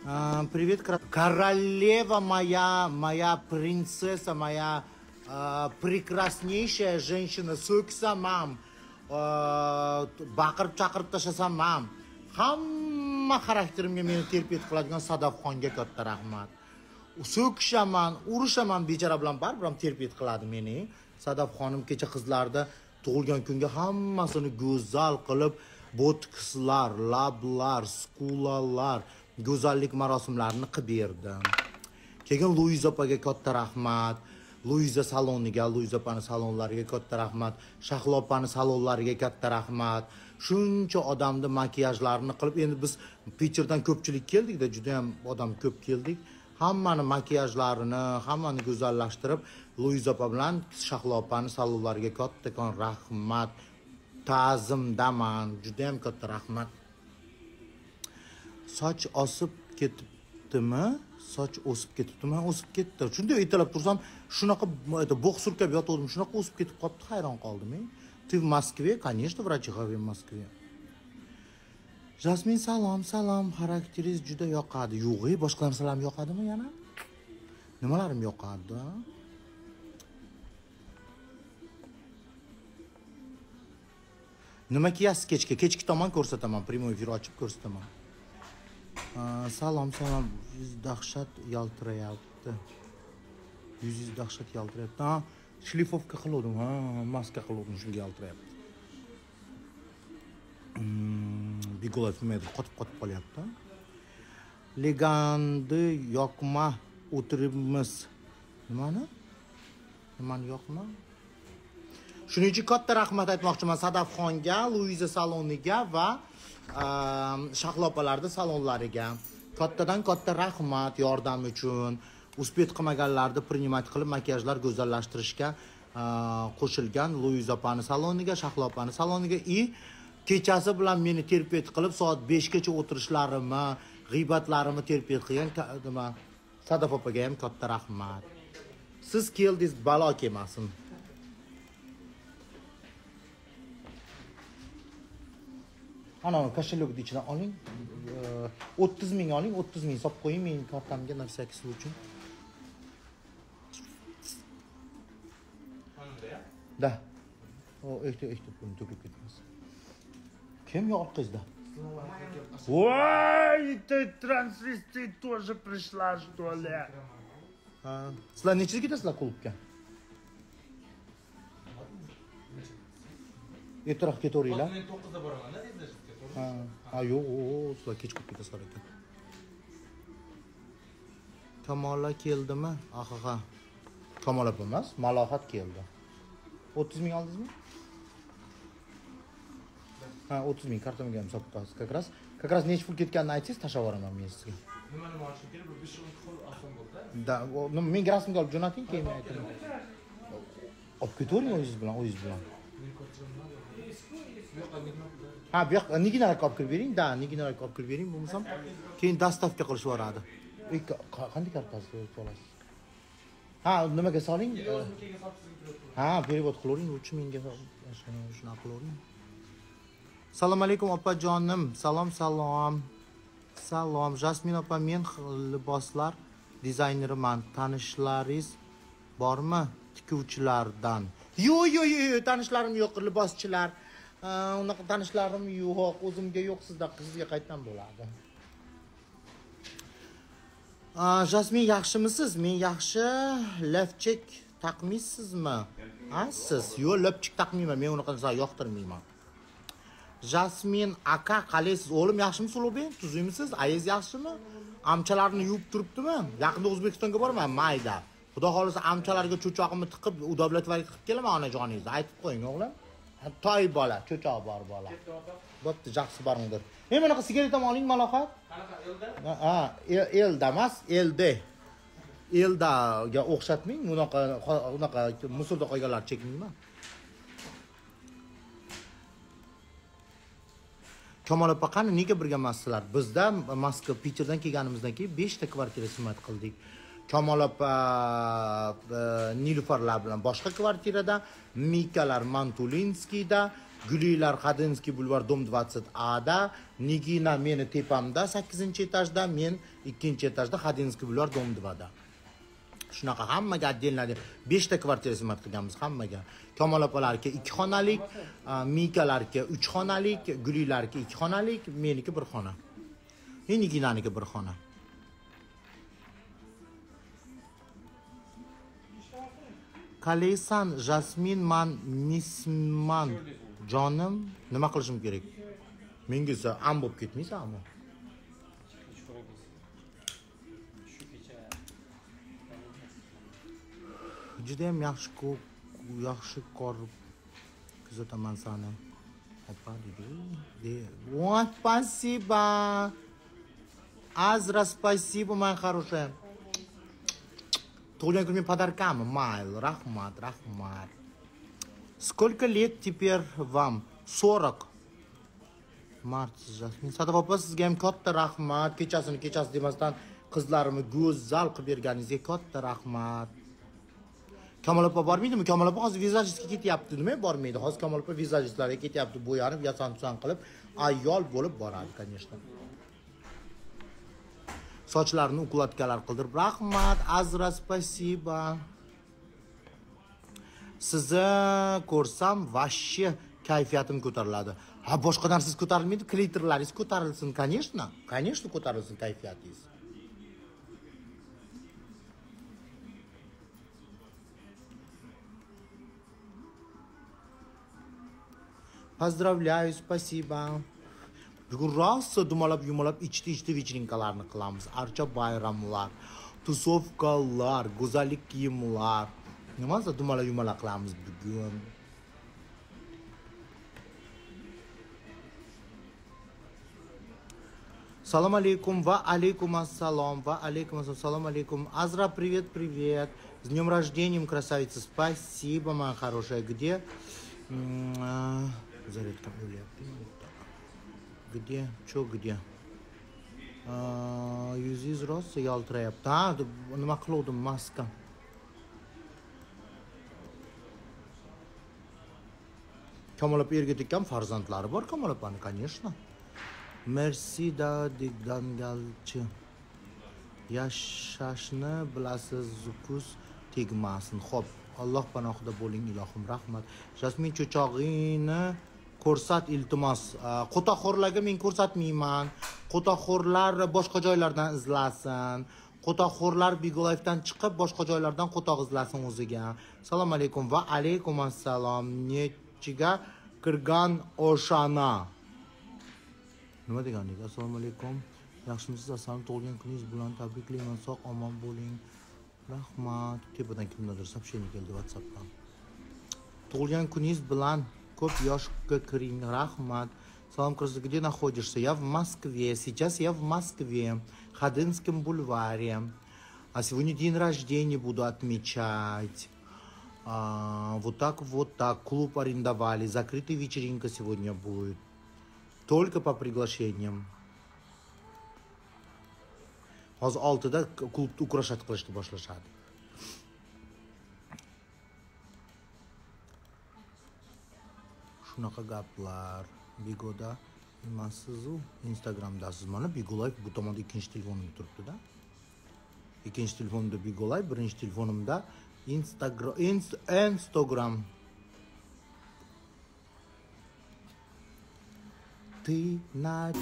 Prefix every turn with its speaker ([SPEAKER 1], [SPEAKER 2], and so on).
[SPEAKER 1] Привет, королева моя принцесса, моя прекраснейшая женщина. So'ksam ham, baqirib chaqirib tashlasam ham, hamma xarakterimga meni terpet qiladigan Sadafxonga katta rahmat. So'kishaman, urushaman bechara bilan baribir ham terpet qiladi meni. Sadafxonim kecha qizlarda tug'ilgan kunga hammasini go'zal qilib, botokslar, lablar, skulalar, go'zallik marosimlarini qilib berdi. Keyin Luiza opaga katta rahmat. Luiza saloniga, Luiza opani salonlariga katta rahmat. Shahlo opani salonlariga katta rahmat. Shuncha odamni makiyajlarini qilib, endi biz Pitcherdan ko'pchilik keldik-da, juda ham odam ko'p keldik. Hammani makiyajlarini, hammani go'zallashtirib, Luiza opa bilan Shahlo opani salonlariga kattakon rahmat. Ta'zimdaman, juda ham katta rahmat. Soch osib ketibdimi? Soch o'sib ketibdimi? O'sib ketdi. Shunday aytilib tursam, shunaqa bog' surkab yotgandim, shunaqa o'sib ketib qolibdi, hayron qoldim. Ты в Москве? Конечно, врачиха в Москве. Jasmin salom, xarakteringiz juda yoqadi. Yo'q, boshqa narsalar ham yoqadimi yana? Nimalarim yoqadi? Nima kiyasiz kechga? Kechki tomon ko'rsataman, prямой efir ochib ko'rsataman. Salom, yuz dahshat yaltirayapti. Yuzingiz dahshat yaltirayapti. Shlifovka qildim, maska qildim, shunga yaltirayapti. Bigolat nimada qotib qolyapti. Legandi yoqma o'tiribmiz. Nimani yoqma? Shuning uchun katta rahmat aytmoqchiman Sadafxonga, Luiza saloniga va Shahlo opalarning salonlariga. Kattadan katta rahmat yordam uchun. Uspet qilmaganlarni primat qilib makiyajlar go'zallashtirishga qo'shilgan Luiza opani saloniga, Shahlo opani saloniga kechasi bilan meni terpet qilib soat 5 gacha o'tirishlarimni, g'iybatlarimni terpet qilgan Sadaf opaga ham katta rahmat. Siz keldingiz, balo kelmasin. Ana koshelokni ichidan oling. 30 ming oling, 30 ming solib qo'ying mening kartamga narsa kisil uchun. Da. Echt pulni to'kib ketamiz. Kim yo orqangizda? Voy, ты трансвестит тоже пришла, что ли? Sizlar necha ketasizlar klubga? Ertaroq ketaveringlar. Men 9 da boraman-da, deydi. Yo'q, sizlar kech qolib ketasizlar ekan. Kamola keldimi? Ha. Kamola emas, Malohat keldi. 30 ming oldingizmi? 30 ming kartamga ham solib qo'yasiz. Как раз necha pul ketganini aytsangiz, tashlab yuboraman men sizga. Nimani olishim kerak? Bu 5-10 xil oson bo'ldi-da. Men rasmga olib jo'nating, keyin men aytaman. Olib ketavering o'zingiz bilan. Bu yoq niginalarga olib kirib bering, niginalarga olib kirib bering, bo'lmasam keyin dastavka qilishib yuboradi. Qanday kartasi olasiz? Nimaga soling? Perevod qilavering, 3 mingga shuna qilavering. Assalomu alaykum opajonim. Salom. Jasmin opa, men liboslar dizayneriman. Tanishlaringiz bormi? Tikuvchilardan. Yo'q, tanishlarim yo'q, liboschilar. Unaqa tanishlarim yo'q, o'zimga yo'q, sizda qizga qaytdan bo'ladi. Jasmin, yaxshimisiz? Men yaxshi. Lafchek taqmaysizmi? Siz? Yo'q, lafchek taqmayman. Men unaqa narsa yoqtirmayman. Jasmin aka, qalaysiz? O'g'lim yaxshimisiz, Ulug'bek? Tuzimisiz? Ayingiz yaxshimi? Amchalarni yuvib turibdimi? Yaqinda O'zbekistonga borman, mayda. Xudo xolisa amchalarga cho'choqimni tiqib, udoblatvaga tiqib kelaman onajoningizni. Aytib qo'ying, o'g'lim. Toy bola, cho'choq bor bola. Bo'pti, yaxshi boringdir. Men bunaqa sigaret ham oling, Malohat. Qanaqa elda? Elda emas, eldaga o'xshatmang. Unaqa musulda qo'yganlar chekmayman. Kamol opa, qani nega birga emassizlar? Bizda Moskva, Pitcherdan kelganimizdan keyin 5 ta kvartira xizmat qildik. Kamol opa Nilufarlar bilan boshqa kvartirada, Mikalar Mantulinskiyda, Guliylar Xadinsskiy bulvar dom 20A da, Nigina meni tepamda 8-etajda, men 2-etajda Xadinsskiy bulvar dom 2 da. Shunaqa hammaga отдельно 5 ta kvartira xizmat qilganmiz hammaga. Kamol opalarga 2 xonalik, Mikalarga 3 xonalik, Guliylarga 2 xonalik, meniki 1 xona. Niginaniki 1 xona. Kalaysan, Jasmin, man misman. Jonim, nima qilishim kerak? Menga esa am bo'lib ketmaysanmi? Juda ham yaxshi ko'rib kuzataman seni. Opa dedi. Вот, спасибо. Azra, спасибо, моя хорошая. Tug'ilgan kun podarkami? Mayli, rahmat. Сколько лет теперь вам? 40. Mart, Jasmin. Sadaf opa, sizga ham katta rahmat. Kechasi demasdan qizlarimni go'zal qilib berganingizga katta rahmat. Kamol opa bormaydimi? Kamol opa hozir vizajistga ketyapti. Nima bormaydi? Hozir Kamol opa vizajistlarga ketyapti, bo'yanib, yasan qilib, ayol bo'lib boradi, конечно. Sochlarini ukladkalar qildirib, rahmat, Azra, спасибо. Sizni ko'rsam, vashshi kayfiyatim ko'tariladi. Ha, boshqa narsangiz ko'tarilmaydi, klitorlaringiz ko'tarilsin, конечно. Конечно, ko'tarilsin kayfiyatingiz. Поздравляю, спасибо. Bugun rosa dumalab ichdi вечеринkalarni qilamiz. Archa bayramlar, tusovkalar, go'zallik kiyimlar. Nimasi dumalab qilamiz bugun. Салам алейкум, ва алейкум ассалам, салам алейкум. Азра, привет. С днем рождения, красавица. Спасибо, моя хорошая. Где? Зарядка. Где? Где? Yuzingiz rosa yaltirayapti. Ha, nima qildim, maska. Kamol opa erga tekkan farzandlari bor Kamol opani, конечно. Merci da degangalchi. Yashashni bilasiz, kuz tegmasin. Xo'p, Alloh panohida bo'ling, ilohim, rahmat. Jasmin, cho'chog'ingni ko'rsat iltimos. Qo'taxo'rlarga men ko'rsatmayman. Qo'taxo'rlar boshqa joylardan izlasin. Qo'taxo'rlar Bigolayevdan chiqib boshqa joylardan qo'toq izlasin o'ziga. Assalomu alaykum va alaykum assalom. Nechiga kirgan o'shana. Nima deganingiz? Assalomu alaykum. Yaxshimisiz? Assalomu tug'ilgan kuningiz bilan tabriklayman. Sog' omon bo'ling. Rahmat. Tepadan kimdadir сообщение keldi WhatsAppdan. Tug'ilgan kuningiz bilan ko'p yoshga kiring. Rahmat. Салам, красавица, где находишься? Я в Москве. Сейчас я в Москве. В Ходынском бульваре. А сегодня день рождения буду отмечать. Вот так. Клуб арендовали. Закрытая вечеринка сегодня будет. Только по приглашениям. Hozir 6da klubda ukrashat qilishni boshlashadi. Shunaqa gaplar. Bigoda emassiz-u, Instagramdasiz. Mana Bigolay bu tomonda ikkinchi telefonim turibdi-da. Ikkinchi telefonimda Bigolay, birinchi telefonimda Instagram. Ты на